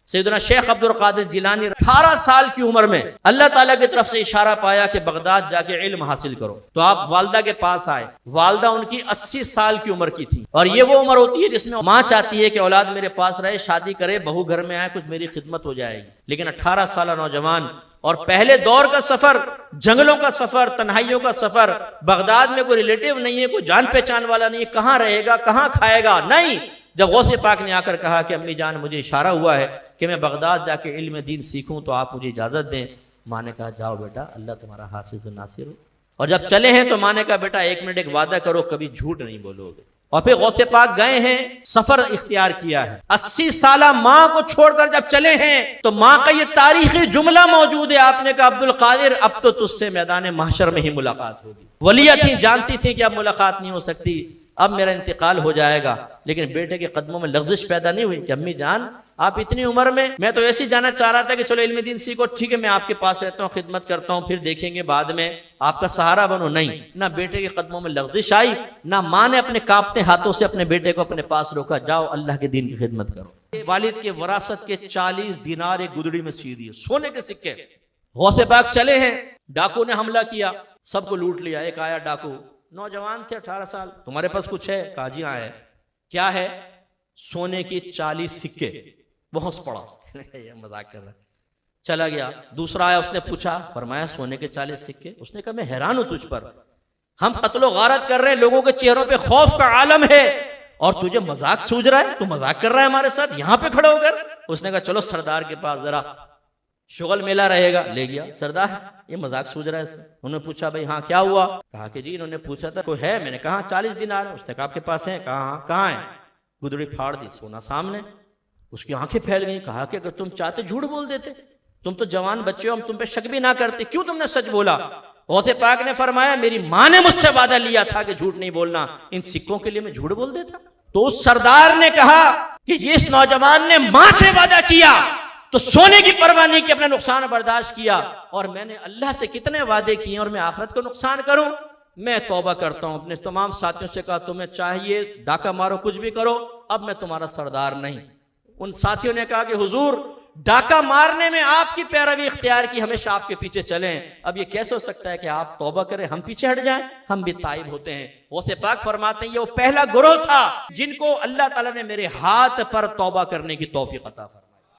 सैयदना शेख अब्दुल कादिर जिलानी 18 साल की उम्र में अल्लाह ताला की तरफ से इशारा पाया कि बगदाद जाके इल्म हासिल करो, तो आप वालदा के पास आए। वालदा उनकी 80 साल की उम्र की थी, और ये वो उम्र होती है जिसमें माँ चाहती है कि औलाद मेरे पास रहे, शादी करे, बहू घर में आए, कुछ मेरी खिदमत हो जाएगी। लेकिन 18 साल नौजवान और पहले दौर का सफर, जंगलों का सफर, तन्हाइयों का सफर, बगदाद में कोई रिलेटिव नहीं है, कोई जान पहचान वाला नहीं है, कहाँ रहेगा, कहाँ खाएगा, नहीं। जब गौसे पाक ने आकर कहा कि अम्मी जान मुझे इशारा हुआ है कि मैं बगदाद जाके इल्म दीन सीखूं, तो आप मुझे इजाजत दें। माँ ने कहा जाओ बेटा, अल्लाह तुम्हारा हाफिज नासिर हो। और जब चले हैं तो माँ ने कहा बेटा 1 मिनट एक वादा करो, कभी झूठ नहीं बोलोगे। और फिर गौसे पाक गए हैं, सफर इख्तियार किया है। 80 साल माँ को छोड़कर जब चले हैं तो माँ का ये तारीखी जुमला मौजूद है। आपने कहा अब्दुल कादिर अब तो तुझसे मैदान महशर में ही मुलाकात होगी। वलिया थी, जानती थी कि अब मुलाकात नहीं हो सकती, अब मेरा इंतकाल हो जाएगा। लेकिन बेटे के कदमों में लग़्ज़िश पैदा नहीं हुई कि अम्मी जान आप इतनी उम्र में, मैं तो ऐसे ही जाना चाह रहा था कि चलो इल्म दीन सीखो, ठीक है मैं आपके पास रहता हूँ, खिदमत करता हूँ, फिर देखेंगे बाद में, आपका सहारा बनो। नहीं, ना बेटे के कदमों में लग़्ज़िश आई, ना माँ ने अपने कांपते हाथों से अपने बेटे को अपने पास रोका, जाओ अल्लाह के दीन की खिदमत करो। वालिद के वरासत के 40 दिनार एक गुदड़ी में सी दिए, सोने के सिक्के। गौसे पाक चले हैं, डाकू ने हमला किया, सबको लूट लिया। एक आया डाकू, नौजवान थे 18 साल, तुम्हारे पास कुछ है? कहा जी हाँ है। क्या है? सोने की 40 सिक्के। वो हंस पड़ा ये मजाक कर रहा है। चला गया। दूसरा आया, उसने पूछा, फरमाया सोने के 40 सिक्के। उसने कहा मैं हैरान हूं तुझ पर, हम कत्लो गारत कर रहे हैं, लोगों के चेहरों पे खौफ का आलम है, और तुझे मजाक सूझ रहा है, तू मजाक कर रहा है हमारे साथ यहाँ पे खड़े होकर। उसने कहा चलो सरदार के पास, जरा शुगल मेला रहेगा। ले गया। सरदार ये मजाक सूझ रहा है इसमें। उन्होंने पूछा भाई हाँ क्या हुआ? कहा कि जी इन्होंने पूछा था कोई है? मैंने कहा 40 दिनार है। उसने कहा आपके पास है? कहा कहाँ है? गुदड़ी फाड़ दी, सोना सामने। उसकी आंखें फैल गई। कहा कि अगर तुम चाहते झूठ बोल देते, तुम तो जवान बच्चे हो, हम तुम पे शक भी ना करते, क्यों तुमने सच बोला? गौसे पाक ने फरमाया मेरी माँ ने मुझसे वादा लिया था कि झूठ नहीं बोलना, इन सिक्कों के लिए मैं झूठ बोल देता। तो उस सरदार ने कहा कि इस नौजवान ने माँ से वादा किया तो सोने की परवाह नहीं की, अपने नुकसान बर्दाश्त किया, और मैंने अल्लाह से कितने वादे किए और मैं आखिरत को नुकसान करूं। मैं तौबा करता हूं। अपने तमाम साथियों से कहा तुम्हें चाहिए डाका मारो, कुछ भी करो, अब मैं तुम्हारा सरदार नहीं। उन साथियों ने कहा कि हुजूर डाका मारने में आपकी पैरवी इख्तियार की, हमेशा आपके पीछे चलें। अब ये कैसे हो सकता है कि आप तौबा करें, हम पीछे हट जाएं? हम भी ताइब होते हैं। गौसे पाक फरमाते हैं ये वो पहला गुरोह था जिनको अल्लाह ताला ने मेरे हाथ पर तौबा करने की तौफीक अता फरमाई।